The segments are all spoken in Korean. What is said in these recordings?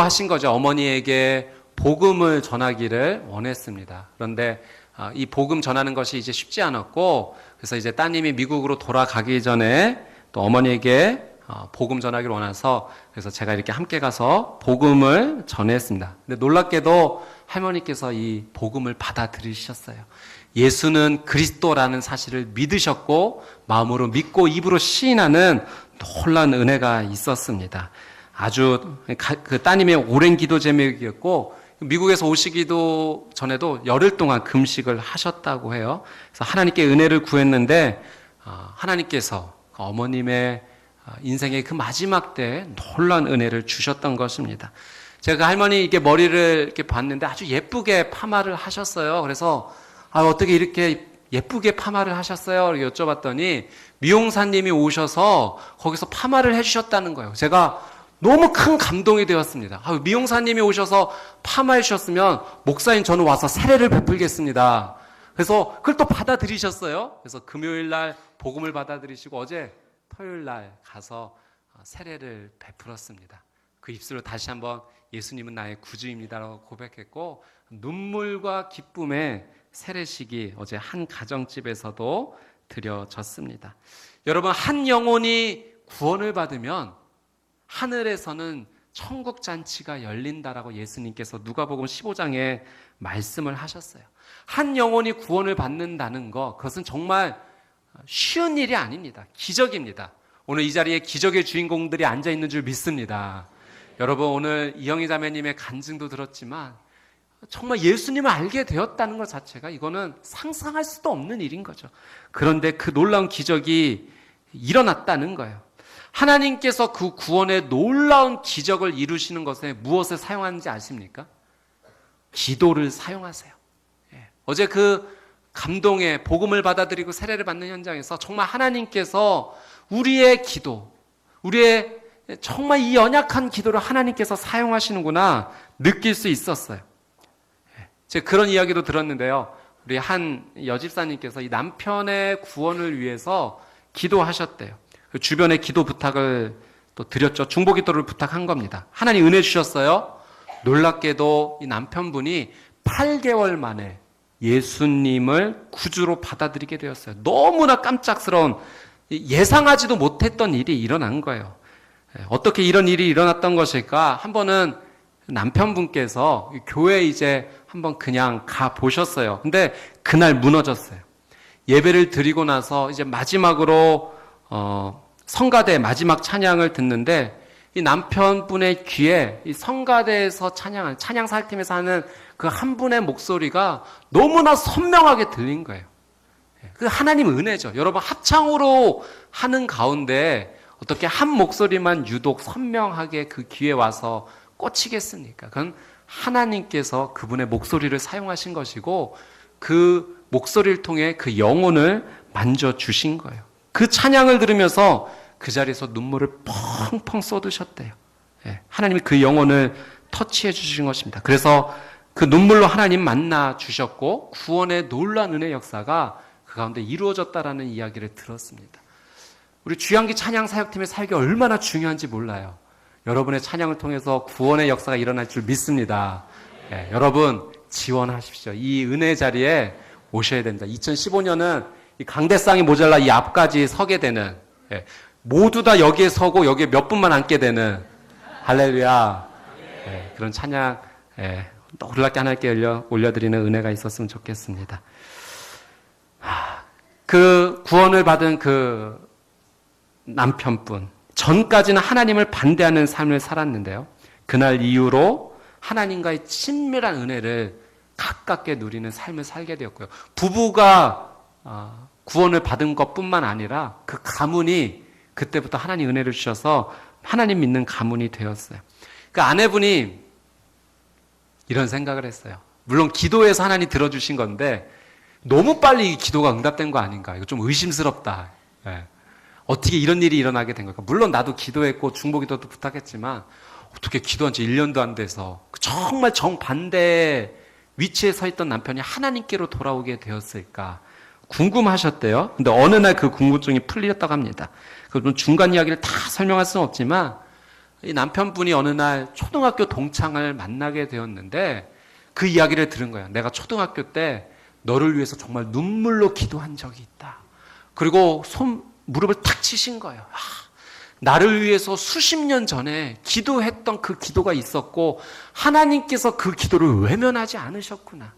하신 거죠. 어머니에게 복음을 전하기를 원했습니다. 그런데 이 복음 전하는 것이 이제 쉽지 않았고, 그래서 이제 따님이 미국으로 돌아가기 전에 또 어머니에게 복음 전하기를 원해서, 그래서 제가 이렇게 함께 가서 복음을 전했습니다. 근데 놀랍게도 할머니께서 이 복음을 받아들이셨어요. 예수는 그리스도라는 사실을 믿으셨고, 마음으로 믿고 입으로 시인하는 놀라운 은혜가 있었습니다. 아주 그 따님의 오랜 기도 제목이었고, 미국에서 오시기도 전에도 열흘 동안 금식을 하셨다고 해요. 그래서 하나님께 은혜를 구했는데, 하나님께서 어머님의 인생의 그 마지막 때에 놀라운 은혜를 주셨던 것입니다. 제가 할머니 이게 머리를 이렇게 봤는데 아주 예쁘게 파마를 하셨어요. 그래서 어떻게 이렇게 예쁘게 파마를 하셨어요? 이렇게 여쭤봤더니 미용사님이 오셔서 거기서 파마를 해주셨다는 거예요. 제가 너무 큰 감동이 되었습니다. 미용사님이 오셔서 파마해 주셨으면 목사님 저는 와서 세례를 베풀겠습니다. 그래서 그걸 또 받아들이셨어요. 그래서 금요일 날 복음을 받아들이시고 어제 토요일 날 가서 세례를 베풀었습니다. 그 입술로 다시 한번 예수님은 나의 구주입니다라고 고백했고, 눈물과 기쁨의 세례식이 어제 한 가정집에서도 드려졌습니다. 여러분, 한 영혼이 구원을 받으면 하늘에서는 천국 잔치가 열린다라고 예수님께서 누가복음 15장에 말씀을 하셨어요. 한 영혼이 구원을 받는다는 것, 그것은 정말 쉬운 일이 아닙니다. 기적입니다. 오늘 이 자리에 기적의 주인공들이 앉아있는 줄 믿습니다. 여러분, 오늘 이영희 자매님의 간증도 들었지만 정말 예수님을 알게 되었다는 것 자체가 이거는 상상할 수도 없는 일인 거죠. 그런데 그 놀라운 기적이 일어났다는 거예요. 하나님께서 그 구원의 놀라운 기적을 이루시는 것에 무엇을 사용하는지 아십니까? 기도를 사용하세요. 어제 그 감동의 복음을 받아들이고 세례를 받는 현장에서 정말 하나님께서 우리의 기도, 우리의 정말 이 연약한 기도를 하나님께서 사용하시는구나 느낄 수 있었어요. 제가 그런 이야기도 들었는데요. 우리 한 여집사님께서 이 남편의 구원을 위해서 기도하셨대요. 그 주변에 기도 부탁을 또 드렸죠. 중보기도를 부탁한 겁니다. 하나님 은혜 주셨어요. 놀랍게도 이 남편분이 8개월 만에 예수님을 구주로 받아들이게 되었어요. 너무나 깜짝스러운, 예상하지도 못했던 일이 일어난 거예요. 어떻게 이런 일이 일어났던 것일까? 한 번은 남편분께서 교회에 이제 한번 그냥 가 보셨어요. 근데 그날 무너졌어요. 예배를 드리고 나서 이제 마지막으로 성가대 마지막 찬양을 듣는데 이 남편분의 귀에 이 성가대에서 찬양하는, 찬양 사역팀에서 하는 그 한 분의 목소리가 너무나 선명하게 들린 거예요. 그 하나님 은혜죠. 여러분, 합창으로 하는 가운데 어떻게 한 목소리만 유독 선명하게 그 귀에 와서 꽂히겠습니까? 그건 하나님께서 그분의 목소리를 사용하신 것이고, 그 목소리를 통해 그 영혼을 만져주신 거예요. 그 찬양을 들으면서 그 자리에서 눈물을 펑펑 쏟으셨대요. 하나님이 그 영혼을 터치해 주신 것입니다. 그래서 그 눈물로 하나님 만나 주셨고 구원의 놀라운 은혜 역사가 그 가운데 이루어졌다라는 이야기를 들었습니다. 우리 주양기 찬양 사역팀의 사역이 얼마나 중요한지 몰라요. 여러분의 찬양을 통해서 구원의 역사가 일어날 줄 믿습니다. 여러분 지원하십시오. 이 은혜 자리에 오셔야 됩니다. 2015년은 이 강대상이 모자라 이 앞까지 서게 되는, 모두 다 여기에 서고 여기에 몇 분만 앉게 되는, 할렐루야, 그런 찬양 놀랍게 하나님께 올려드리는 은혜가 있었으면 좋겠습니다. 그 구원을 받은 그 남편분, 전까지는 하나님을 반대하는 삶을 살았는데요, 그날 이후로 하나님과의 친밀한 은혜를 가깝게 누리는 삶을 살게 되었고요. 부부가 구원을 받은 것뿐만 아니라 그 가문이 그때부터 하나님 은혜를 주셔서 하나님 믿는 가문이 되었어요. 그 아내분이 이런 생각을 했어요. 물론 기도해서 하나님 들어주신 건데 너무 빨리 이 기도가 응답된 거 아닌가, 이거 좀 의심스럽다. 어떻게 이런 일이 일어나게 된 걸까? 물론 나도 기도했고 중보기도도 부탁했지만 어떻게 기도한 지 1년도 안 돼서 정말 정반대의 위치에 서 있던 남편이 하나님께로 돌아오게 되었을까 궁금하셨대요. 근데 어느 날 그 궁금증이 풀렸다고 합니다. 그럼 중간 이야기를 다 설명할 수는 없지만 이 남편분이 어느 날 초등학교 동창을 만나게 되었는데 그 이야기를 들은 거예요. 내가 초등학교 때 너를 위해서 정말 눈물로 기도한 적이 있다. 그리고 무릎을 탁 치신 거예요. 나를 위해서 수십 년 전에 기도했던 그 기도가 있었고 하나님께서 그 기도를 외면하지 않으셨구나.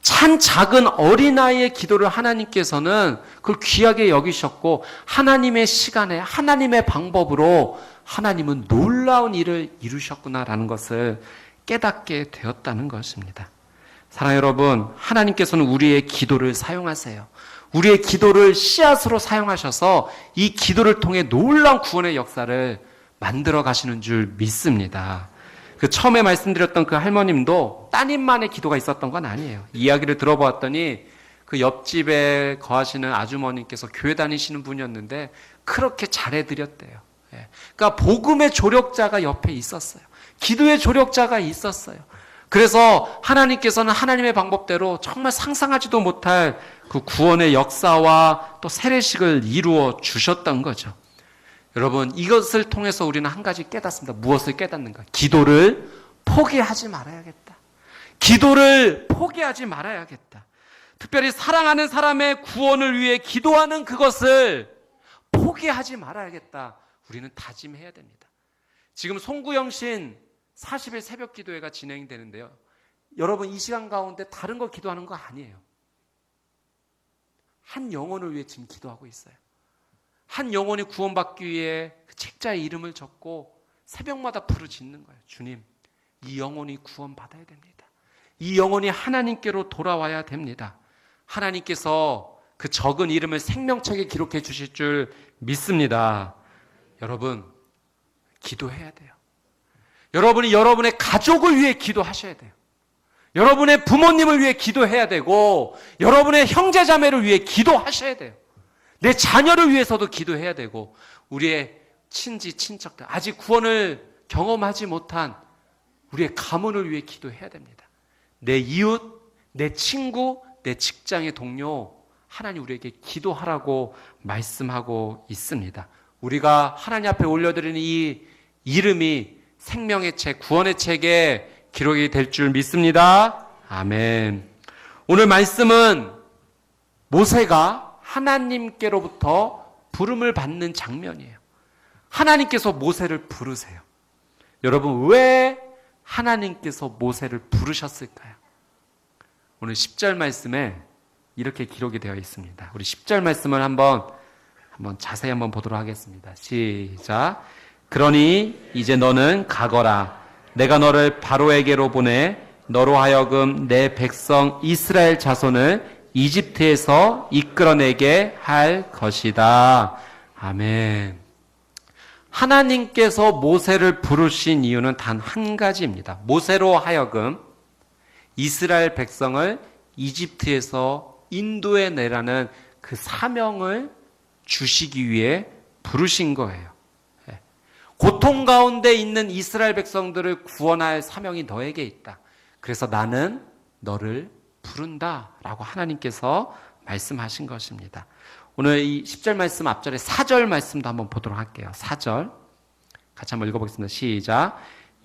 참 작은 어린아이의 기도를 하나님께서는 그걸 귀하게 여기셨고 하나님의 시간에 하나님의 방법으로 하나님은 놀라운 일을 이루셨구나라는 것을 깨닫게 되었다는 것입니다. 사랑하는 여러분, 하나님께서는 우리의 기도를 사용하세요. 우리의 기도를 씨앗으로 사용하셔서 이 기도를 통해 놀라운 구원의 역사를 만들어 가시는 줄 믿습니다. 그 처음에 말씀드렸던 그 할머님도 따님만의 기도가 있었던 건 아니에요. 이야기를 들어보았더니 그 옆집에 거하시는 아주머니께서 교회 다니시는 분이었는데 그렇게 잘해드렸대요. 그러니까 복음의 조력자가 옆에 있었어요. 기도의 조력자가 있었어요. 그래서 하나님께서는 하나님의 방법대로 정말 상상하지도 못할 그 구원의 역사와 또 세례식을 이루어 주셨던 거죠. 여러분, 이것을 통해서 우리는 한 가지 깨닫습니다. 무엇을 깨닫는가? 기도를 포기하지 말아야겠다. 기도를 포기하지 말아야겠다. 특별히 사랑하는 사람의 구원을 위해 기도하는 그것을 포기하지 말아야겠다. 우리는 다짐해야 됩니다. 지금 송구영신 40일 새벽 기도회가 진행되는데요. 여러분, 이 시간 가운데 다른 거 기도하는 거 아니에요. 한 영혼을 위해 지금 기도하고 있어요. 한 영혼이 구원받기 위해 그 책자에 이름을 적고 새벽마다 부르짖는 거예요. 주님, 이 영혼이 구원받아야 됩니다. 이 영혼이 하나님께로 돌아와야 됩니다. 하나님께서 그 적은 이름을 생명책에 기록해 주실 줄 믿습니다. 여러분, 기도해야 돼요. 여러분이 여러분의 가족을 위해 기도하셔야 돼요. 여러분의 부모님을 위해 기도해야 되고 여러분의 형제자매를 위해 기도하셔야 돼요. 내 자녀를 위해서도 기도해야 되고 우리의 친지, 친척들, 아직 구원을 경험하지 못한 우리의 가문을 위해 기도해야 됩니다. 내 이웃, 내 친구, 내 직장의 동료, 하나님 우리에게 기도하라고 말씀하고 있습니다. 우리가 하나님 앞에 올려드리는 이 이름이 생명의 책, 구원의 책에 기록이 될 줄 믿습니다. 아멘. 오늘 말씀은 모세가 하나님께로부터 부름을 받는 장면이에요. 하나님께서 모세를 부르세요. 여러분, 왜 하나님께서 모세를 부르셨을까요? 오늘 10절 말씀에 이렇게 기록이 되어 있습니다. 우리 10절 말씀을 한번 자세히 한번 보도록 하겠습니다. 시작. 그러니 이제 너는 가거라. 내가 너를 바로에게로 보내 너로 하여금 내 백성 이스라엘 자손을 이집트에서 이끌어내게 할 것이다. 아멘. 하나님께서 모세를 부르신 이유는 단 한 가지입니다. 모세로 하여금 이스라엘 백성을 이집트에서 인도해 내라는 그 사명을 주시기 위해 부르신 거예요. 고통 가운데 있는 이스라엘 백성들을 구원할 사명이 너에게 있다. 그래서 나는 너를 부른다 라고 하나님께서 말씀하신 것입니다. 오늘 이 10절 말씀 앞절에 4절 말씀도 한번 보도록 할게요. 4절 같이 한번 읽어보겠습니다. 시작.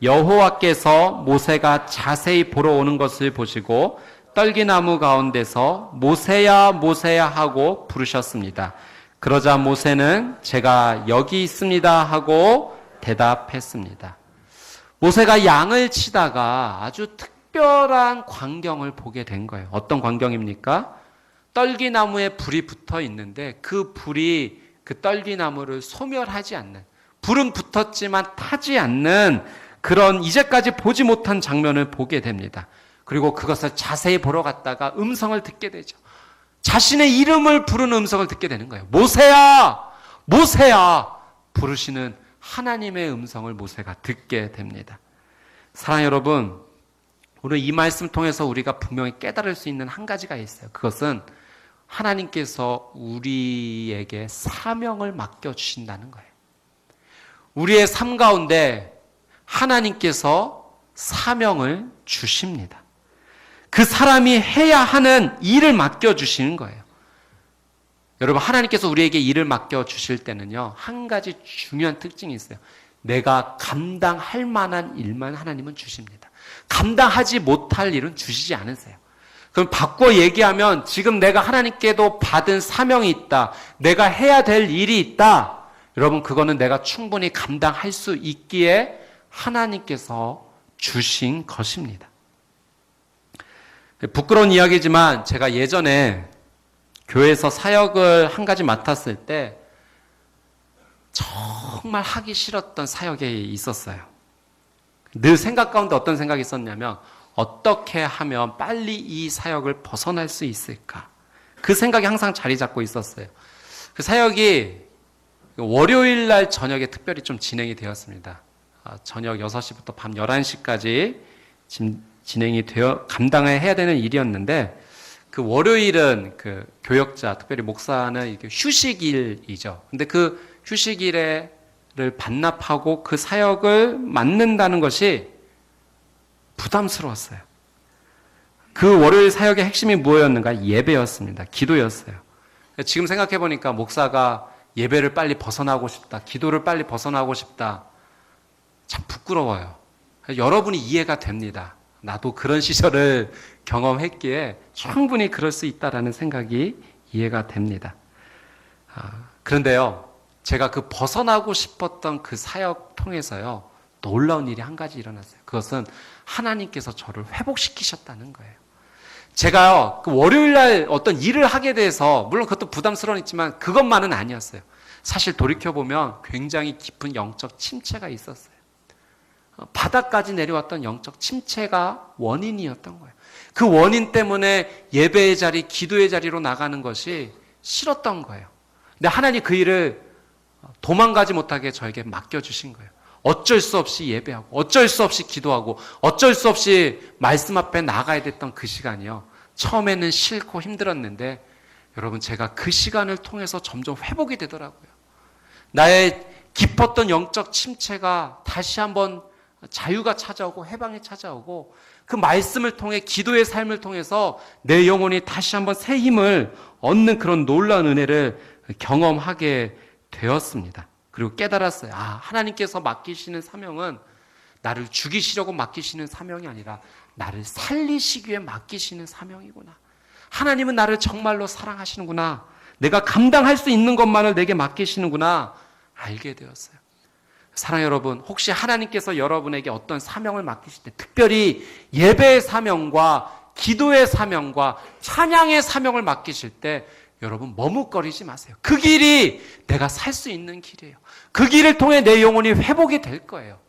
여호와께서 모세가 자세히 보러 오는 것을 보시고 떨기나무 가운데서 모세야 모세야 하고 부르셨습니다. 그러자 모세는 제가 여기 있습니다 하고 대답했습니다. 모세가 양을 치다가 아주 특별한 광경을 보게 된 거예요. 어떤 광경입니까? 떨기나무에 불이 붙어 있는데 그 불이 그 떨기나무를 소멸하지 않는, 불은 붙었지만 타지 않는 그런 이제까지 보지 못한 장면을 보게 됩니다. 그리고 그것을 자세히 보러 갔다가 음성을 듣게 되죠. 자신의 이름을 부르는 음성을 듣게 되는 거예요. 모세야! 모세야! 부르시는 하나님의 음성을 모세가 듣게 됩니다. 사랑하는 여러분, 오늘 이 말씀 통해서 우리가 분명히 깨달을 수 있는 한 가지가 있어요. 그것은 하나님께서 우리에게 사명을 맡겨주신다는 거예요. 우리의 삶 가운데 하나님께서 사명을 주십니다. 그 사람이 해야 하는 일을 맡겨주시는 거예요. 여러분, 하나님께서 우리에게 일을 맡겨주실 때는요, 한 가지 중요한 특징이 있어요. 내가 감당할 만한 일만 하나님은 주십니다. 감당하지 못할 일은 주시지 않으세요. 그럼 바꿔 얘기하면 지금 내가 하나님께도 받은 사명이 있다. 내가 해야 될 일이 있다. 여러분, 그거는 내가 충분히 감당할 수 있기에 하나님께서 주신 것입니다. 부끄러운 이야기지만 제가 예전에 교회에서 사역을 한 가지 맡았을 때 정말 하기 싫었던 사역이 있었어요. 늘 생각 가운데 어떤 생각이 있었냐면 어떻게 하면 빨리 이 사역을 벗어날 수 있을까? 그 생각이 항상 자리 잡고 있었어요. 그 사역이 월요일 날 저녁에 특별히 좀 진행이 되었습니다. 저녁 6시부터 밤 11시까지 진행이 되어 감당해야 되는 일이었는데 그 월요일은 그 교역자, 특별히 목사는 휴식일이죠. 근데 그 휴식일을 반납하고 그 사역을 맡는다는 것이 부담스러웠어요. 그 월요일 사역의 핵심이 뭐였는가? 예배였습니다. 기도였어요. 지금 생각해 보니까 목사가 예배를 빨리 벗어나고 싶다, 기도를 빨리 벗어나고 싶다, 참 부끄러워요. 여러분이 이해가 됩니다. 나도 그런 시절을 경험했기에 충분히 그럴 수 있다라는 생각이 이해가 됩니다. 그런데요, 제가 그 벗어나고 싶었던 그 사역 통해서요, 놀라운 일이 한 가지 일어났어요. 그것은 하나님께서 저를 회복시키셨다는 거예요. 제가요, 그 월요일 날 어떤 일을 하게 돼서, 물론 그것도 부담스러웠지만 그것만은 아니었어요. 사실 돌이켜보면 굉장히 깊은 영적 침체가 있었어요. 바닥까지 내려왔던 영적 침체가 원인이었던 거예요. 그 원인 때문에 예배의 자리, 기도의 자리로 나가는 것이 싫었던 거예요. 근데 하나님 그 일을 도망가지 못하게 저에게 맡겨주신 거예요. 어쩔 수 없이 예배하고, 어쩔 수 없이 기도하고, 어쩔 수 없이 말씀 앞에 나가야 됐던 그 시간이요, 처음에는 싫고 힘들었는데 여러분, 제가 그 시간을 통해서 점점 회복이 되더라고요. 나의 깊었던 영적 침체가 다시 한번 자유가 찾아오고 해방이 찾아오고, 그 말씀을 통해, 기도의 삶을 통해서 내 영혼이 다시 한번 새 힘을 얻는 그런 놀라운 은혜를 경험하게 되었습니다. 그리고 깨달았어요. 하나님께서 맡기시는 사명은 나를 죽이시려고 맡기시는 사명이 아니라 나를 살리시기 위해 맡기시는 사명이구나. 하나님은 나를 정말로 사랑하시는구나. 내가 감당할 수 있는 것만을 내게 맡기시는구나 알게 되었어요. 사랑하는 여러분, 혹시 하나님께서 여러분에게 어떤 사명을 맡기실 때, 특별히 예배의 사명과 기도의 사명과 찬양의 사명을 맡기실 때 여러분 머뭇거리지 마세요. 그 길이 내가 살 수 있는 길이에요. 그 길을 통해 내 영혼이 회복이 될 거예요.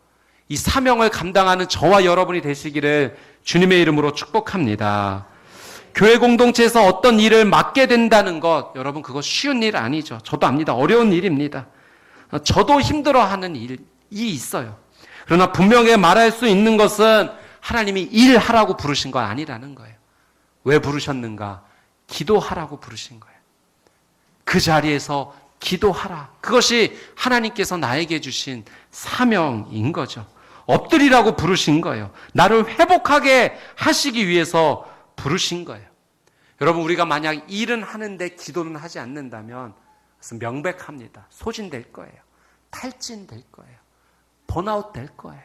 이 사명을 감당하는 저와 여러분이 되시기를 주님의 이름으로 축복합니다. 교회 공동체에서 어떤 일을 맡게 된다는 것, 여러분 그거 쉬운 일 아니죠. 저도 압니다. 어려운 일입니다. 저도 힘들어하는 일이 있어요. 그러나 분명히 말할 수 있는 것은 하나님이 일하라고 부르신 거 아니라는 거예요. 왜 부르셨는가? 기도하라고 부르신 거예요. 그 자리에서 기도하라. 그것이 하나님께서 나에게 주신 사명인 거죠. 엎드리라고 부르신 거예요. 나를 회복하게 하시기 위해서 부르신 거예요. 여러분, 우리가 만약 일은 하는데 기도는 하지 않는다면 그것은 명백합니다. 소진될 거예요. 탈진될 거예요. 번아웃 될 거예요.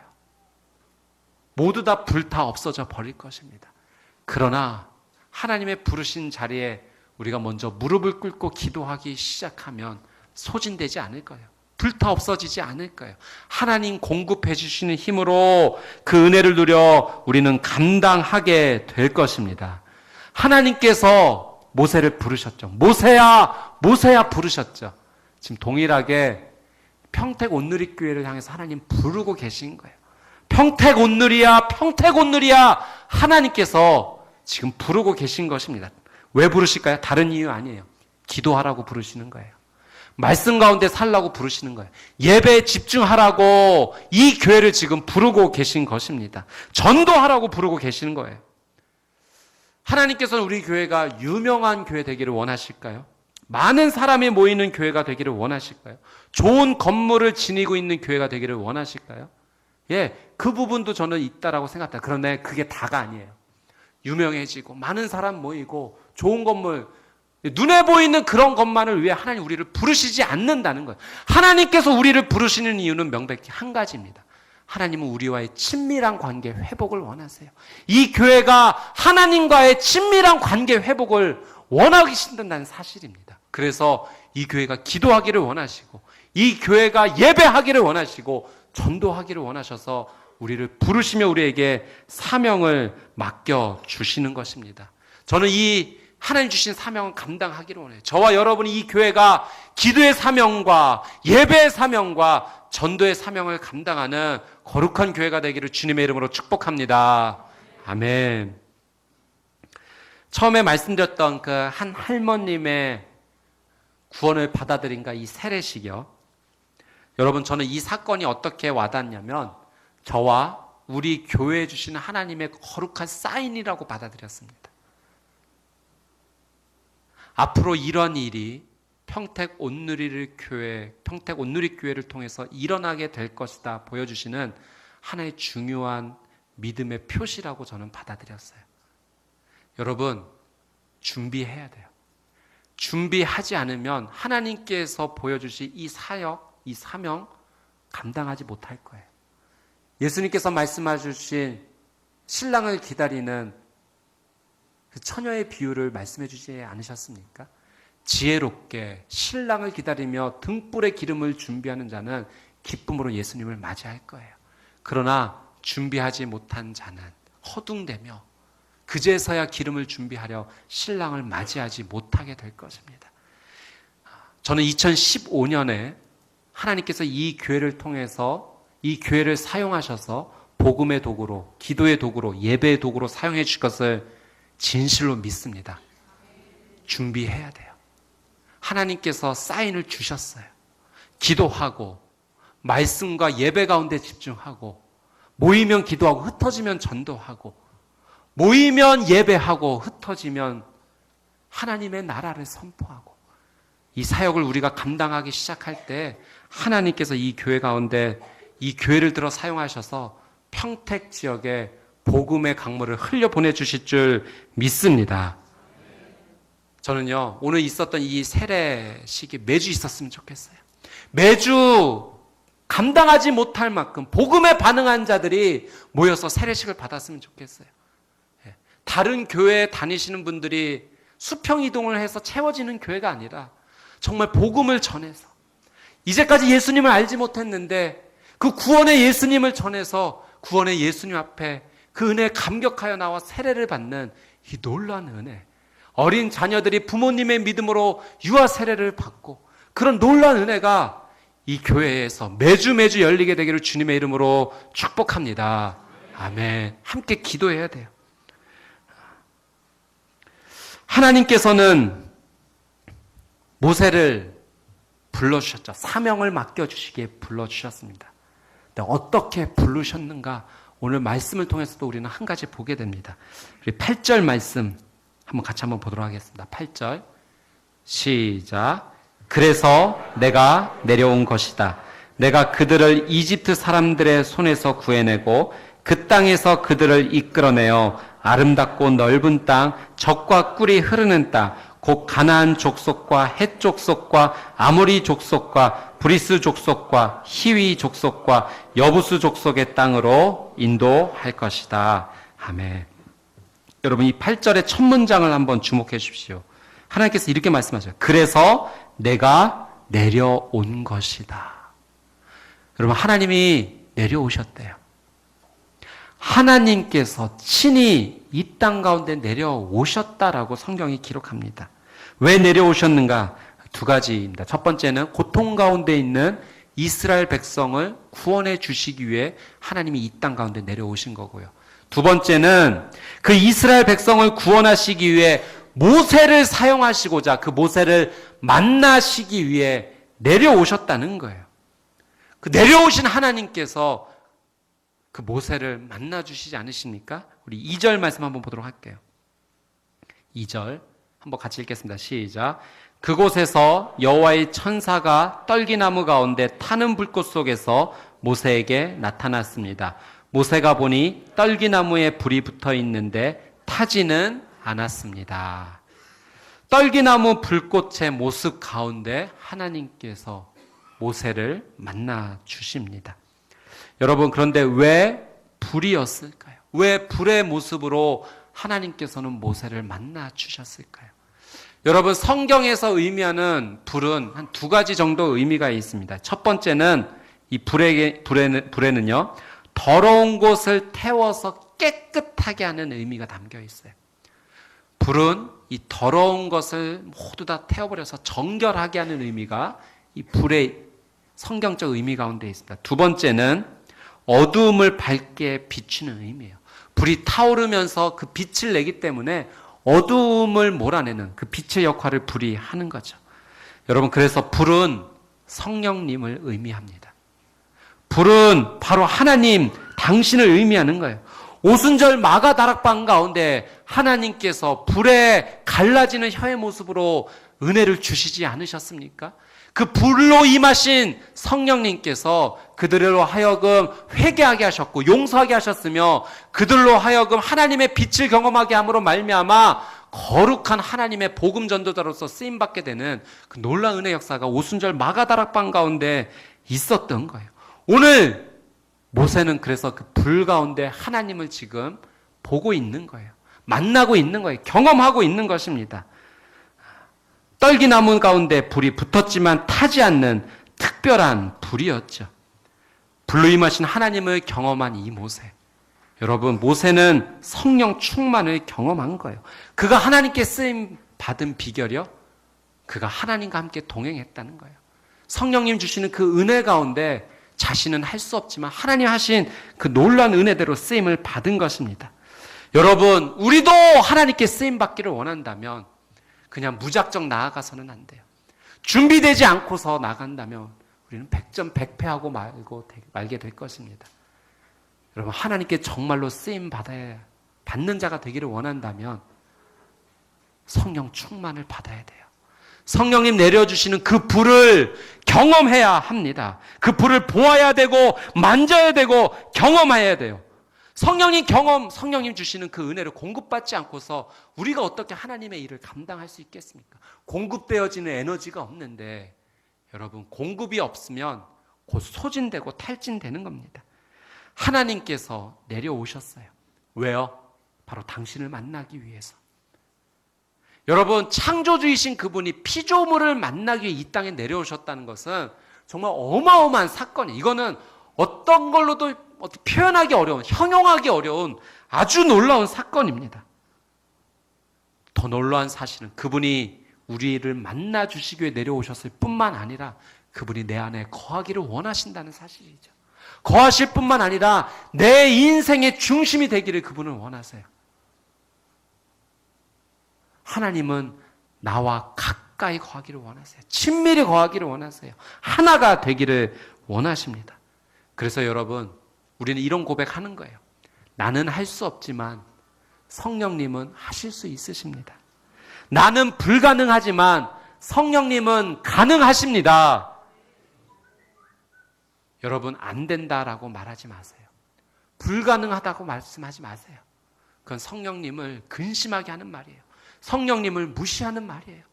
모두 다 불타 없어져 버릴 것입니다. 그러나 하나님의 부르신 자리에 우리가 먼저 무릎을 꿇고 기도하기 시작하면 소진되지 않을 거예요. 불타 없어지지 않을 거예요. 하나님 공급해 주시는 힘으로 그 은혜를 누려 우리는 감당하게 될 것입니다. 하나님께서 모세를 부르셨죠. 모세야, 모세야 부르셨죠. 지금 동일하게 평택 온누리교회를 향해서 하나님 부르고 계신 거예요. 평택 온누리야, 평택 온누리야, 하나님께서 지금 부르고 계신 것입니다. 왜 부르실까요? 다른 이유 아니에요. 기도하라고 부르시는 거예요. 말씀 가운데 살라고 부르시는 거예요. 예배에 집중하라고 이 교회를 지금 부르고 계신 것입니다. 전도하라고 부르고 계시는 거예요. 하나님께서는 우리 교회가 유명한 교회 되기를 원하실까요? 많은 사람이 모이는 교회가 되기를 원하실까요? 좋은 건물을 지니고 있는 교회가 되기를 원하실까요? 예, 그 부분도 저는 있다라고 생각합니다. 그런데 그게 다가 아니에요. 유명해지고 많은 사람 모이고 좋은 건물, 눈에 보이는 그런 것만을 위해 하나님 우리를 부르시지 않는다는 거예요. 하나님께서 우리를 부르시는 이유는 명백히 한 가지입니다. 하나님은 우리와의 친밀한 관계 회복을 원하세요. 이 교회가 하나님과의 친밀한 관계 회복을 원하신다는 사실입니다. 그래서 이 교회가 기도하기를 원하시고, 이 교회가 예배하기를 원하시고, 전도하기를 원하셔서 우리를 부르시며 우리에게 사명을 맡겨주시는 것입니다. 저는 이 하나님 주신 사명을 감당하기를 원해요. 저와 여러분이 이 교회가 기도의 사명과 예배의 사명과 전도의 사명을 감당하는 거룩한 교회가 되기를 주님의 이름으로 축복합니다. 아멘. 처음에 말씀드렸던 그 한 할머님의 구원을 받아들인 이 세례식이요. 여러분, 저는 이 사건이 어떻게 와닿냐면 저와 우리 교회에 주시는 하나님의 거룩한 사인이라고 받아들였습니다. 앞으로 이런 일이 평택 온누리 교회를 통해서 일어나게 될 것이다 보여주시는 하나의 중요한 믿음의 표시라고 저는 받아들였어요. 여러분, 준비해야 돼요. 준비하지 않으면 하나님께서 보여주실 이 사역, 이 사명 감당하지 못할 거예요. 예수님께서 말씀해 주신 신랑을 기다리는 그 처녀의 비유를 말씀해 주지 않으셨습니까? 지혜롭게 신랑을 기다리며 등불에 기름을 준비하는 자는 기쁨으로 예수님을 맞이할 거예요. 그러나 준비하지 못한 자는 허둥대며 그제서야 기름을 준비하려 신랑을 맞이하지 못하게 될 것입니다. 저는 2015년에 하나님께서 이 교회를 통해서 이 교회를 사용하셔서 복음의 도구로, 기도의 도구로, 예배의 도구로 사용해 주실 것을 진실로 믿습니다. 준비해야 돼요. 하나님께서 사인을 주셨어요. 기도하고 말씀과 예배 가운데 집중하고 모이면 기도하고 흩어지면 전도하고 모이면 예배하고 흩어지면 하나님의 나라를 선포하고 이 사역을 우리가 감당하기 시작할 때 하나님께서 이 교회 가운데 이 교회를 들어 사용하셔서 평택 지역에 복음의 강물을 흘려보내 주실 줄 믿습니다. 저는요, 오늘 있었던 이 세례식이 매주 있었으면 좋겠어요. 매주 감당하지 못할 만큼 복음에 반응한 자들이 모여서 세례식을 받았으면 좋겠어요. 다른 교회에 다니시는 분들이 수평 이동을 해서 채워지는 교회가 아니라 정말 복음을 전해서 이제까지 예수님을 알지 못했는데 그 구원의 예수님을 전해서 구원의 예수님 앞에 그 은혜에 감격하여 나와 세례를 받는 이 놀라운 은혜, 어린 자녀들이 부모님의 믿음으로 유아 세례를 받고 그런 놀라운 은혜가 이 교회에서 매주 열리게 되기를 주님의 이름으로 축복합니다. 아멘. 함께 기도해야 돼요. 하나님께서는 모세를 불러주셨죠. 사명을 맡겨주시기에 불러주셨습니다. 근데 어떻게 부르셨는가? 오늘 말씀을 통해서도 우리는 한 가지 보게 됩니다. 우리 8절 말씀 같이 한번 보도록 하겠습니다. 8절 시작. 그래서 내가 내려온 것이다. 내가 그들을 이집트 사람들의 손에서 구해내고 그 땅에서 그들을 이끌어내어 아름답고 넓은 땅, 젖과 꿀이 흐르는 땅, 곧 가나안 족속과 헷 족속과 아모리 족속과 브리스 족속과 히위 족속과 여부스 족속의 땅으로 인도할 것이다. 아멘. 여러분, 이 8절의 첫 문장을 한번 주목해 주십시오. 하나님께서 이렇게 말씀하셔요. 그래서 내가 내려온 것이다. 여러분, 하나님이 내려오셨대요. 하나님께서 친히 이 땅 가운데 내려오셨다라고 성경이 기록합니다. 왜 내려오셨는가? 두 가지입니다. 첫 번째는 고통 가운데 있는 이스라엘 백성을 구원해 주시기 위해 하나님이 이 땅 가운데 내려오신 거고요. 두 번째는 그 이스라엘 백성을 구원하시기 위해 모세를 사용하시고자 그 모세를 만나시기 위해 내려오셨다는 거예요. 그 내려오신 하나님께서 그 모세를 만나주시지 않으십니까? 우리 2절 말씀 한번 보도록 할게요. 2절 한번 같이 읽겠습니다. 시작. 그곳에서 여호와의 천사가 떨기나무 가운데 타는 불꽃 속에서 모세에게 나타났습니다. 모세가 보니 떨기나무에 불이 붙어 있는데 타지는 않았습니다. 떨기나무 불꽃의 모습 가운데 하나님께서 모세를 만나 주십니다. 여러분, 그런데 왜 불이었을까요? 왜 불의 모습으로 하나님께서는 모세를 만나 주셨을까요? 여러분, 성경에서 의미하는 불은 한 두 가지 정도 의미가 있습니다. 첫 번째는 이 불에는요, 더러운 곳을 태워서 깨끗하게 하는 의미가 담겨 있어요. 불은 이 더러운 것을 모두 다 태워버려서 정결하게 하는 의미가 이 불의 성경적 의미 가운데 있습니다. 두 번째는 어두움을 밝게 비추는 의미예요. 불이 타오르면서 그 빛을 내기 때문에 어두움을 몰아내는 그 빛의 역할을 불이 하는 거죠. 여러분, 그래서 불은 성령님을 의미합니다. 불은 바로 하나님, 당신을 의미하는 거예요. 오순절 마가다락방 가운데 하나님께서 불에 갈라지는 혀의 모습으로 은혜를 주시지 않으셨습니까? 그 불로 임하신 성령님께서 그들로 하여금 회개하게 하셨고 용서하게 하셨으며 그들로 하여금 하나님의 빛을 경험하게 함으로 말미암아 거룩한 하나님의 복음 전도자로서 쓰임받게 되는 그 놀라운 은혜 역사가 오순절 마가다락방 가운데 있었던 거예요. 오늘 모세는 그래서 그 불 가운데 하나님을 지금 보고 있는 거예요. 만나고 있는 거예요. 경험하고 있는 것입니다. 떨기나무 가운데 불이 붙었지만 타지 않는 특별한 불이었죠. 불로 임하신 하나님을 경험한 이 모세. 여러분, 모세는 성령 충만을 경험한 거예요. 그가 하나님께 쓰임 받은 비결이요, 그가 하나님과 함께 동행했다는 거예요. 성령님 주시는 그 은혜 가운데 자신은 할 수 없지만 하나님 하신 그 놀라운 은혜대로 쓰임을 받은 것입니다. 여러분, 우리도 하나님께 쓰임 받기를 원한다면 그냥 무작정 나아가서는 안 돼요. 준비되지 않고서 나간다면 우리는 백전백패하고 말게 될 것입니다. 여러분, 하나님께 정말로 쓰임 받는 자가 되기를 원한다면 성령 충만을 받아야 돼요. 성령님 내려주시는 그 불을 경험해야 합니다. 그 불을 보아야 되고 만져야 되고 경험해야 돼요. 성령님 주시는 그 은혜를 공급받지 않고서 우리가 어떻게 하나님의 일을 감당할 수 있겠습니까? 공급되어지는 에너지가 없는데 여러분, 공급이 없으면 곧 소진되고 탈진되는 겁니다. 하나님께서 내려오셨어요. 왜요? 바로 당신을 만나기 위해서. 여러분, 창조주이신 그분이 피조물을 만나기 위해 이 땅에 내려오셨다는 것은 정말 어마어마한 사건이에요. 이거는 어떤 걸로도 표현하기 어려운, 형용하기 어려운 아주 놀라운 사건입니다. 더 놀라운 사실은 그분이 우리를 만나 주시기 위해 내려오셨을 뿐만 아니라 그분이 내 안에 거하기를 원하신다는 사실이죠. 거하실 뿐만 아니라 내 인생의 중심이 되기를 그분은 원하세요. 하나님은 나와 가까이 거하기를 원하세요. 친밀히 거하기를 원하세요. 하나가 되기를 원하십니다. 그래서 여러분, 우리는 이런 고백하는 거예요. 나는 할 수 없지만 성령님은 하실 수 있으십니다. 나는 불가능하지만 성령님은 가능하십니다. 여러분, 안 된다라고 말하지 마세요. 불가능하다고 말씀하지 마세요. 그건 성령님을 근심하게 하는 말이에요. 성령님을 무시하는 말이에요.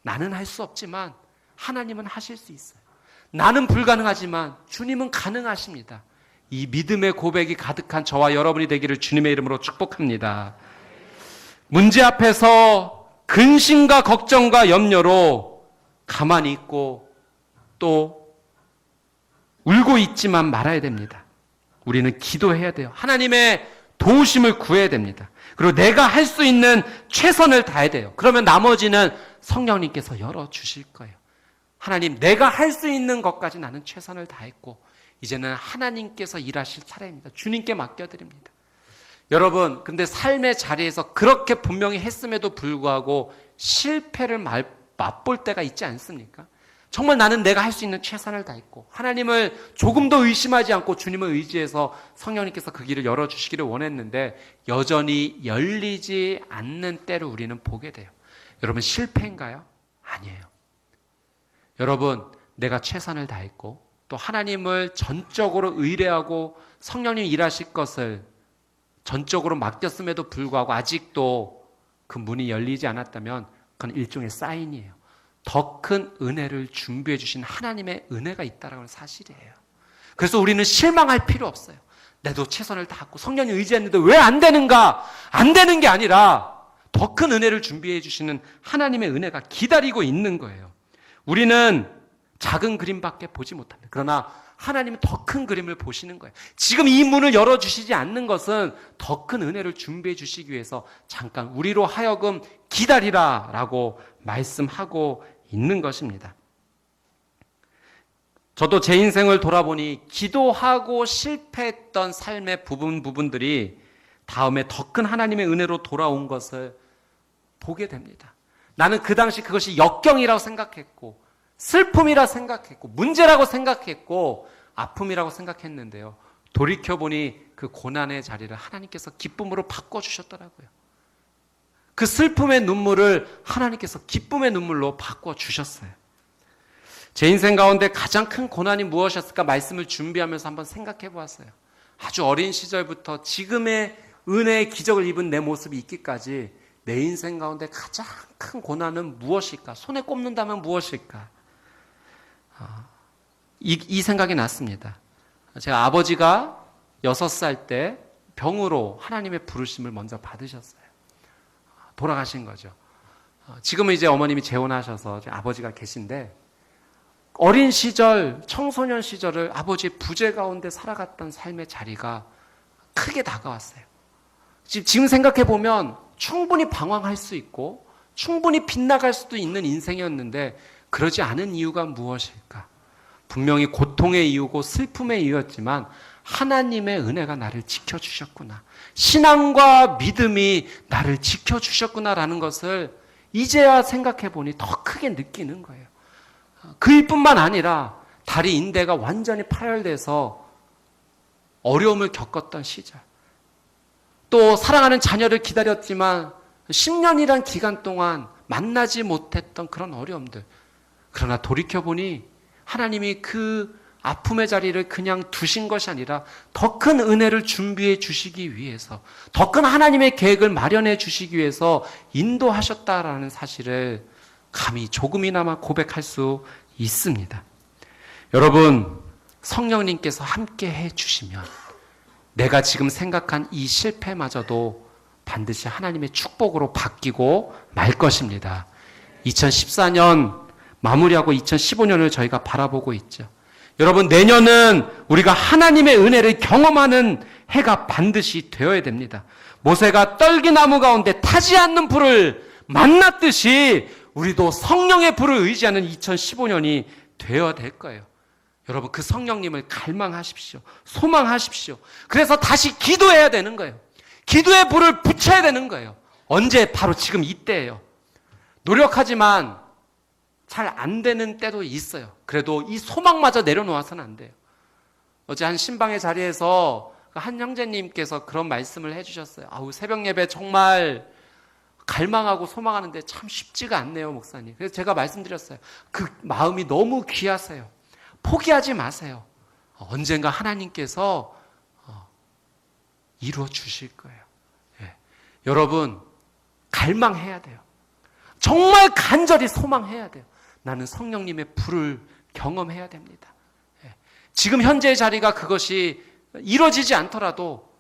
나는 할 수 없지만 하나님은 하실 수 있어요. 나는 불가능하지만 주님은 가능하십니다. 이 믿음의 고백이 가득한 저와 여러분이 되기를 주님의 이름으로 축복합니다. 문제 앞에서 근심과 걱정과 염려로 가만히 있고 또 울고 있지만 말아야 됩니다. 우리는 기도해야 돼요. 하나님의 도우심을 구해야 됩니다. 그리고 내가 할 수 있는 최선을 다해야 돼요. 그러면 나머지는 성령님께서 열어주실 거예요. 하나님, 내가 할 수 있는 것까지 나는 최선을 다했고 이제는 하나님께서 일하실 차례입니다. 주님께 맡겨드립니다. 여러분, 근데 삶의 자리에서 그렇게 분명히 했음에도 불구하고 실패를 맛볼 때가 있지 않습니까? 정말 나는 내가 할 수 있는 최선을 다했고 하나님을 조금도 의심하지 않고 주님을 의지해서 성령님께서 그 길을 열어주시기를 원했는데 여전히 열리지 않는 때를 우리는 보게 돼요. 여러분, 실패인가요? 아니에요. 여러분, 내가 최선을 다했고 또 하나님을 전적으로 의뢰하고 성령님 일하실 것을 전적으로 맡겼음에도 불구하고 아직도 그 문이 열리지 않았다면 그건 일종의 사인이에요. 더 큰 은혜를 준비해 주신 하나님의 은혜가 있다는 건 사실이에요. 그래서 우리는 실망할 필요 없어요. 내도 최선을 다하고 성령님 의지했는데 왜 안 되는가? 안 되는 게 아니라 더 큰 은혜를 준비해 주시는 하나님의 은혜가 기다리고 있는 거예요. 우리는 작은 그림밖에 보지 못합니다. 그러나 하나님은 더 큰 그림을 보시는 거예요. 지금 이 문을 열어주시지 않는 것은 더 큰 은혜를 준비해 주시기 위해서 잠깐 우리로 하여금 기다리라 라고 말씀하고 있는 것입니다. 저도 제 인생을 돌아보니 기도하고 실패했던 삶의 부분들이 다음에 더 큰 하나님의 은혜로 돌아온 것을 보게 됩니다. 나는 그 당시 그것이 역경이라고 생각했고 슬픔이라 생각했고 문제라고 생각했고 아픔이라고 생각했는데요. 돌이켜보니 그 고난의 자리를 하나님께서 기쁨으로 바꿔주셨더라고요. 그 슬픔의 눈물을 하나님께서 기쁨의 눈물로 바꿔주셨어요. 제 인생 가운데 가장 큰 고난이 무엇이었을까 말씀을 준비하면서 한번 생각해 보았어요. 아주 어린 시절부터 지금의 은혜의 기적을 입은 내 모습이 있기까지 내 인생 가운데 가장 큰 고난은 무엇일까? 손에 꼽는다면 무엇일까? 이 생각이 났습니다. 제가 아버지가 6살 때 병으로 하나님의 부르심을 먼저 받으셨어요. 돌아가신 거죠. 지금은 이제 어머님이 재혼하셔서 아버지가 계신데 어린 시절, 청소년 시절을 아버지의 부재 가운데 살아갔던 삶의 자리가 크게 다가왔어요. 지금 생각해보면 충분히 방황할 수 있고 충분히 빗나갈 수도 있는 인생이었는데 그러지 않은 이유가 무엇일까? 분명히 고통의 이유고 슬픔의 이유였지만 하나님의 은혜가 나를 지켜주셨구나. 신앙과 믿음이 나를 지켜주셨구나라는 것을 이제야 생각해보니 더 크게 느끼는 거예요. 그 일뿐만 아니라 다리 인대가 완전히 파열돼서 어려움을 겪었던 시절, 또 사랑하는 자녀를 기다렸지만 10년이란 기간 동안 만나지 못했던 그런 어려움들. 그러나 돌이켜보니 하나님이 그 아픔의 자리를 그냥 두신 것이 아니라 더 큰 은혜를 준비해 주시기 위해서, 더 큰 하나님의 계획을 마련해 주시기 위해서 인도하셨다라는 사실을 감히 조금이나마 고백할 수 있습니다. 여러분, 성령님께서 함께 해 주시면 내가 지금 생각한 이 실패마저도 반드시 하나님의 축복으로 바뀌고 말 것입니다. 2014년 마무리하고 2015년을 저희가 바라보고 있죠. 여러분, 내년은 우리가 하나님의 은혜를 경험하는 해가 반드시 되어야 됩니다. 모세가 떨기나무 가운데 타지 않는 불을 만났듯이 우리도 성령의 불을 의지하는 2015년이 되어야 될 거예요. 여러분, 그 성령님을 갈망하십시오. 소망하십시오. 그래서 다시 기도해야 되는 거예요. 기도의 불을 붙여야 되는 거예요. 언제? 바로 지금 이때예요. 노력하지만 잘 안 되는 때도 있어요. 그래도 이 소망마저 내려놓아서는 안 돼요. 어제 한 신방의 자리에서 한 형제님께서 그런 말씀을 해주셨어요. 아우, 새벽 예배 정말 갈망하고 소망하는데 참 쉽지가 않네요, 목사님. 그래서 제가 말씀드렸어요. 그 마음이 너무 귀하세요. 포기하지 마세요. 언젠가 하나님께서 이루어 주실 거예요. 예. 여러분, 갈망해야 돼요. 정말 간절히 소망해야 돼요. 나는 성령님의 불을 경험해야 됩니다. 예. 지금 현재의 자리가 그것이 이루어지지 않더라도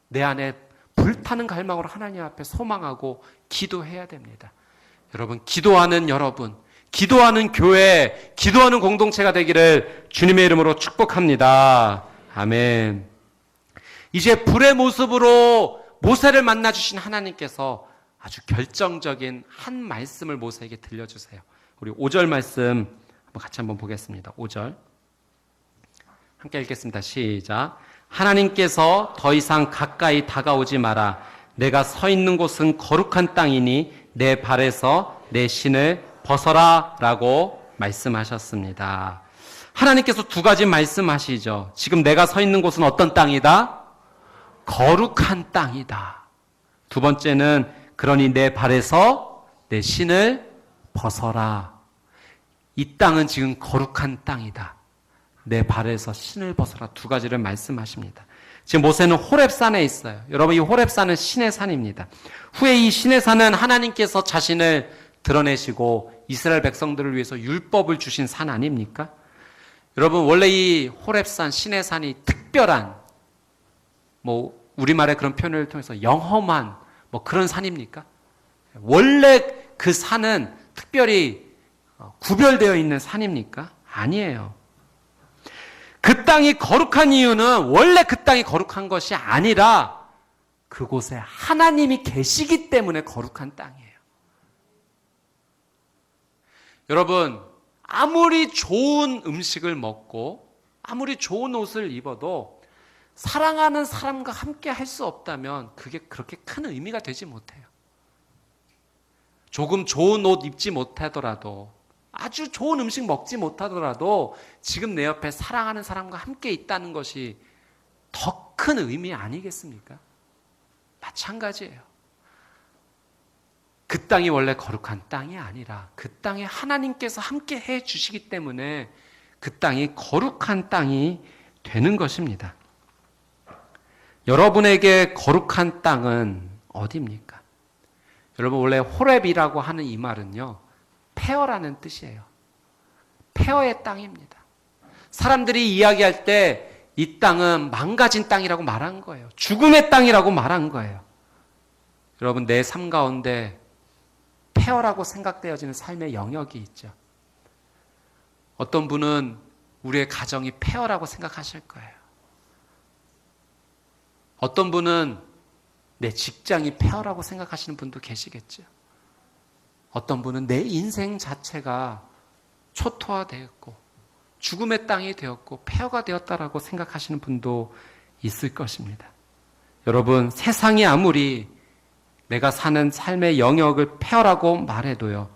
내 안에 불타는 갈망으로 하나님 앞에 소망하고 기도해야 됩니다. 여러분, 기도하는 여러분, 기도하는 교회, 기도하는 공동체가 되기를 주님의 이름으로 축복합니다. 아멘. 이제 불의 모습으로 모세를 만나주신 하나님께서 아주 결정적인 한 말씀을 모세에게 들려주세요. 우리 5절 말씀 같이 한번 보겠습니다. 5절 함께 읽겠습니다. 시작. 하나님께서 더 이상 가까이 다가오지 마라. 내가 서 있는 곳은 거룩한 땅이니 내 발에서 내 신을 벗어라 라고 말씀하셨습니다. 하나님께서 두 가지 말씀하시죠. 지금 내가 서 있는 곳은 어떤 땅이다? 거룩한 땅이다. 두 번째는 그러니 내 발에서 내 신을 벗어라. 이 땅은 지금 거룩한 땅이다. 내 발에서 신을 벗어라. 두 가지를 말씀하십니다. 지금 모세는 호렙산에 있어요. 여러분, 이 호렙산은 신의 산입니다. 후에 이 신의 산은 하나님께서 자신을 드러내시고 이스라엘 백성들을 위해서 율법을 주신 산 아닙니까? 여러분, 원래 이 호렙산, 신의 산이 특별한, 우리말의 그런 표현을 통해서 영험한 그런 산입니까? 원래 그 산은 특별히 구별되어 있는 산입니까? 아니에요. 그 땅이 거룩한 이유는 원래 그 땅이 거룩한 것이 아니라 그곳에 하나님이 계시기 때문에 거룩한 땅이에요. 여러분, 아무리 좋은 음식을 먹고 아무리 좋은 옷을 입어도 사랑하는 사람과 함께 할 수 없다면 그게 그렇게 큰 의미가 되지 못해요. 조금 좋은 옷 입지 못하더라도, 아주 좋은 음식 먹지 못하더라도 지금 내 옆에 사랑하는 사람과 함께 있다는 것이 더 큰 의미 아니겠습니까? 마찬가지예요. 그 땅이 원래 거룩한 땅이 아니라 그 땅에 하나님께서 함께 해 주시기 때문에 그 땅이 거룩한 땅이 되는 것입니다. 여러분에게 거룩한 땅은 어디입니까? 여러분, 원래 호렙이라고 하는 이 말은요, 폐허라는 뜻이에요. 폐허의 땅입니다. 사람들이 이야기할 때 이 땅은 망가진 땅이라고 말한 거예요. 죽음의 땅이라고 말한 거예요. 여러분, 내 삶 가운데 폐허라고 생각되어지는 삶의 영역이 있죠. 어떤 분은 우리의 가정이 폐허라고 생각하실 거예요. 어떤 분은 내 직장이 폐허라고 생각하시는 분도 계시겠죠. 어떤 분은 내 인생 자체가 초토화되었고 죽음의 땅이 되었고 폐허가 되었다라고 생각하시는 분도 있을 것입니다. 여러분, 세상이 아무리 내가 사는 삶의 영역을 폐허라고 말해도요,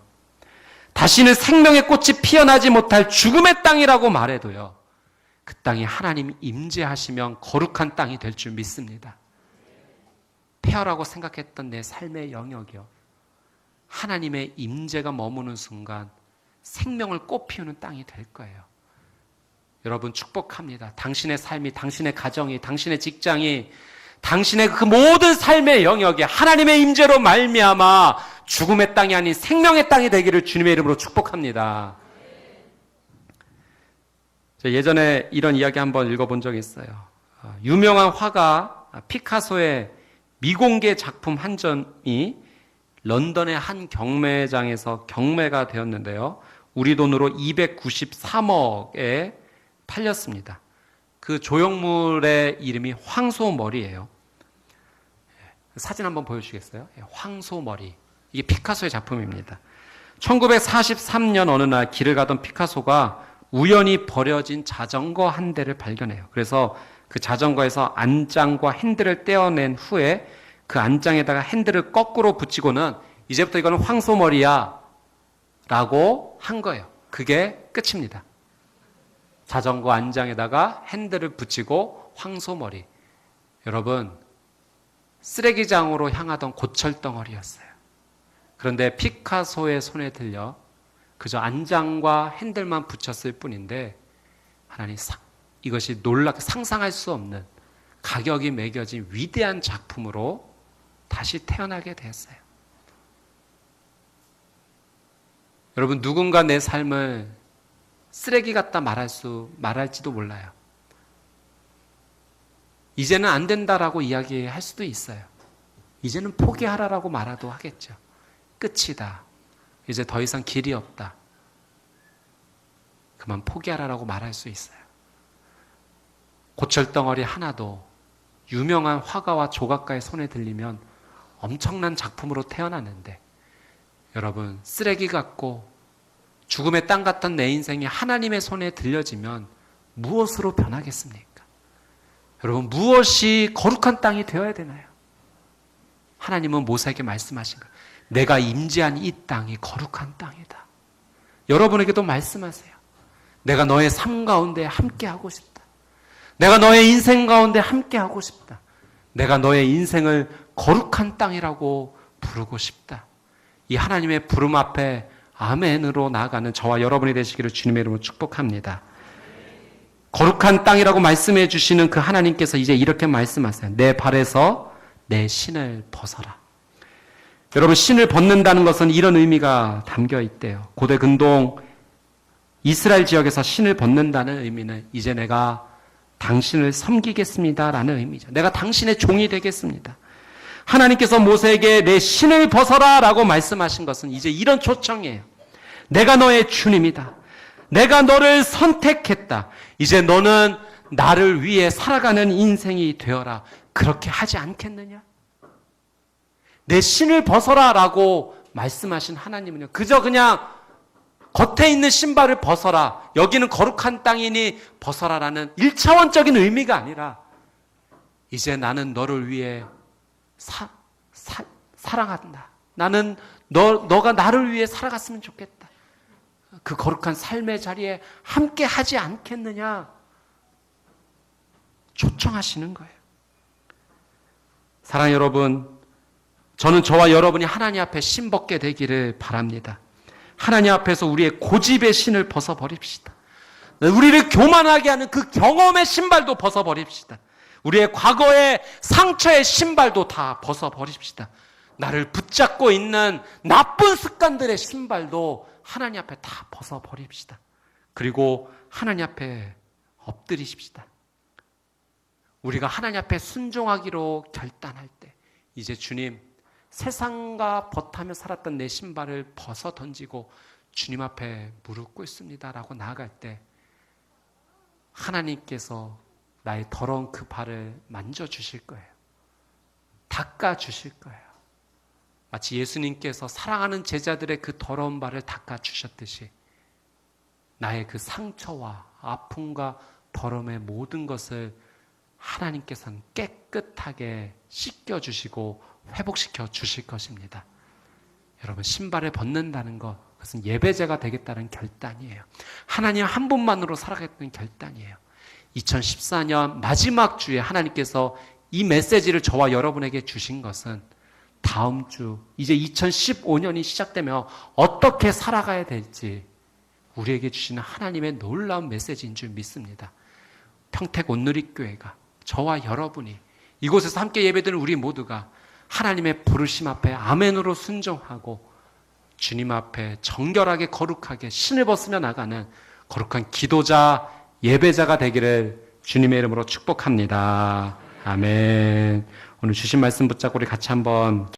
다시는 생명의 꽃이 피어나지 못할 죽음의 땅이라고 말해도요, 그 땅이 하나님이 임재하시면 거룩한 땅이 될 줄 믿습니다. 폐허라고 생각했던 내 삶의 영역이요, 하나님의 임재가 머무는 순간 생명을 꽃피우는 땅이 될 거예요. 여러분, 축복합니다. 당신의 삶이, 당신의 가정이, 당신의 직장이, 당신의 그 모든 삶의 영역에 하나님의 임재로 말미암아 죽음의 땅이 아닌 생명의 땅이 되기를 주님의 이름으로 축복합니다. 예전에 이런 이야기 한번 읽어본 적이 있어요. 유명한 화가 피카소의 미공개 작품 한 점이 런던의 한 경매장에서 경매가 되었는데요, 우리 돈으로 293억에 팔렸습니다. 그 조형물의 이름이 황소머리예요. 사진 한번 보여주시겠어요? 황소머리. 이게 피카소의 작품입니다. 1943년 어느 날 길을 가던 피카소가 우연히 버려진 자전거 한 대를 발견해요. 그래서 그 자전거에서 안장과 핸들을 떼어낸 후에 그 안장에다가 핸들을 거꾸로 붙이고는 이제부터 이거는 황소머리야 라고 한 거예요. 그게 끝입니다. 자전거 안장에다가 핸들을 붙이고 황소머리. 여러분, 쓰레기장으로 향하던 고철덩어리였어요. 그런데 피카소의 손에 들려 그저 안장과 핸들만 붙였을 뿐인데 하나님, 이것이 놀랍게 상상할 수 없는 가격이 매겨진 위대한 작품으로 다시 태어나게 됐어요. 여러분, 누군가 내 삶을 쓰레기 같다 말할지도 몰라요. 이제는 안 된다라고 이야기할 수도 있어요. 이제는 포기하라라고 말하도 하겠죠. 끝이다. 이제 더 이상 길이 없다. 그만 포기하라라고 말할 수 있어요. 고철덩어리 하나도 유명한 화가와 조각가의 손에 들리면 엄청난 작품으로 태어나는데, 여러분, 쓰레기 같고 죽음의 땅 같던 내 인생이 하나님의 손에 들려지면 무엇으로 변하겠습니까? 여러분, 무엇이 거룩한 땅이 되어야 되나요? 하나님은 모세에게 말씀하신 거예요. 내가 임재한 이 땅이 거룩한 땅이다. 여러분에게도 말씀하세요. 내가 너의 삶 가운데 함께하고 싶다. 내가 너의 인생 가운데 함께하고 싶다. 내가 너의 인생을 거룩한 땅이라고 부르고 싶다. 이 하나님의 부름 앞에 아멘으로 나아가는 저와 여러분이 되시기를 주님의 이름으로 축복합니다. 거룩한 땅이라고 말씀해 주시는 그 하나님께서 이제 이렇게 말씀하세요. 내 발에서 내 신을 벗어라. 여러분, 신을 벗는다는 것은 이런 의미가 담겨 있대요. 고대 근동 이스라엘 지역에서 신을 벗는다는 의미는 이제 내가 당신을 섬기겠습니다라는 의미죠. 내가 당신의 종이 되겠습니다. 하나님께서 모세에게 내 신을 벗어라 라고 말씀하신 것은 이제 이런 초청이에요. 내가 너의 주님이다. 내가 너를 선택했다. 이제 너는 나를 위해 살아가는 인생이 되어라. 그렇게 하지 않겠느냐? 내 신을 벗어라 라고 말씀하신 하나님은요, 그저 그냥 겉에 있는 신발을 벗어라, 여기는 거룩한 땅이니 벗어라라는 1차원적인 의미가 아니라 이제 나는 너를 위해 사랑한다. 나는 너가 나를 위해 살아갔으면 좋겠다. 그 거룩한 삶의 자리에 함께 하지 않겠느냐 초청하시는 거예요. 사랑하는 여러분, 저는 저와 여러분이 하나님 앞에 신 벗게 되기를 바랍니다. 하나님 앞에서 우리의 고집의 신을 벗어버립시다. 우리를 교만하게 하는 그 경험의 신발도 벗어버립시다. 우리의 과거의 상처의 신발도 다 벗어버립시다. 나를 붙잡고 있는 나쁜 습관들의 신발도 하나님 앞에 다 벗어버립시다. 그리고 하나님 앞에 엎드리십시다. 우리가 하나님 앞에 순종하기로 결단할 때 이제 주님, 세상과 벗하며 살았던 내 신발을 벗어 던지고 주님 앞에 무릎 꿇습니다 라고 나아갈 때 하나님께서 나의 더러운 그 발을 만져주실 거예요. 닦아주실 거예요. 마치 예수님께서 사랑하는 제자들의 그 더러운 발을 닦아주셨듯이 나의 그 상처와 아픔과 더러움의 모든 것을 하나님께서는 깨끗하게 씻겨주시고 회복시켜 주실 것입니다. 여러분, 신발을 벗는다는 것, 그것은 예배자가 되겠다는 결단이에요. 하나님 한 분만으로 살아가겠다는 결단이에요. 2014년 마지막 주에 하나님께서 이 메시지를 저와 여러분에게 주신 것은 다음 주, 이제 2015년이 시작되면 어떻게 살아가야 될지 우리에게 주시는 하나님의 놀라운 메시지인 줄 믿습니다. 평택 온누리교회가, 저와 여러분이, 이곳에서 함께 예배드리는 우리 모두가 하나님의 부르심 앞에 아멘으로 순종하고 주님 앞에 정결하게 거룩하게 신을 벗으며 나가는 거룩한 기도자, 예배자가 되기를 주님의 이름으로 축복합니다. 아멘. 오늘 주신 말씀 붙잡고 우리 같이 한번